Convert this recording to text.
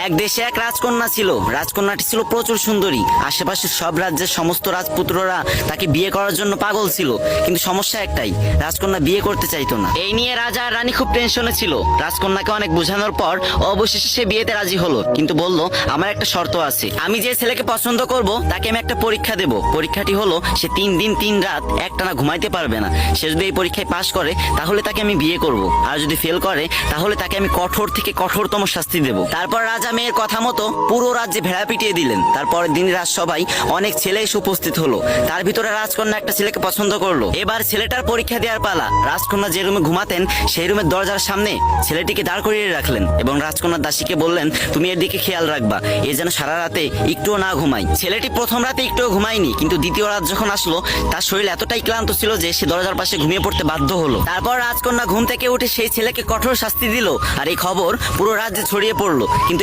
এক দেশে এক রাজকন্যা ছিল। রাজকন্যাটি ছিল প্রচুর সুন্দরী। আশেপাশের সব রাজ্যের সমস্ত রাজপুত্ররা তাকে বিয়ে করার জন্য পাগল ছিল, কিন্তু সমস্যা একটাই, রাজকন্যা বিয়ে করতে চাইতো না। এই নিয়ে রাজা আর রানী খুব টেনশনে ছিল। রাজকন্যাকে অনেক বোঝানোর পর অবশেষে সে বিয়েতে রাজি হলো, কিন্তু বলল আমার একটা শর্ত আছে। আমি যে ছেলেকে পছন্দ করব তাকে আমি একটা পরীক্ষা দেব। পরীক্ষাটি হলো সে 3 দিন 3 রাত একটানা ঘুমাইতে পারবে না। সে যদি এই পরীক্ষায় পাশ করে তাহলে তাকে আমি বিয়ে করব, আর যদি ফেল করে তাহলে তাকে আমি কঠোর থেকে কঠোরতম শাস্তি দেব। তারপর রাজা মেয়ের কথা মতো পুরো রাজ্যে ভেড়া পিটিয়ে দিলেন। তারপরের দিন রাজসভায় অনেক ছেলে এসে উপস্থিত হলো। তার ভিতরে রাজকন্যা একটা ছেলেকে পছন্দ করলো। এবার ছেলেটার পরীক্ষা দেওয়ার পালা। রাজকন্যা যে রুমে ঘুমাতেন সেই রুমের দরজার সামনে ছেলেটিকে দাঁড় করিয়ে রাখলেন এবং রাজকন্যার দাসীকে বললেন তুমি এর দিকে খেয়াল রাখবা, এ যেন সারা রাতে একটুও না ঘুমায়। ছেলেটি প্রথম রাতে একটুও ঘুমায়নি, কিন্তু দ্বিতীয় রাত যখন আসলো তার শরীর এতটাই ক্লান্ত ছিল যে সে দরজার পাশে ঘুমিয়ে পড়তে বাধ্য হলো। তারপর রাজকন্যা ঘুম থেকে উঠে সেই ছেলেকে কঠোর শাস্তি দিল, আর এই খবর পুরো রাজ্যে ছড়িয়ে পড়লো। কিন্তু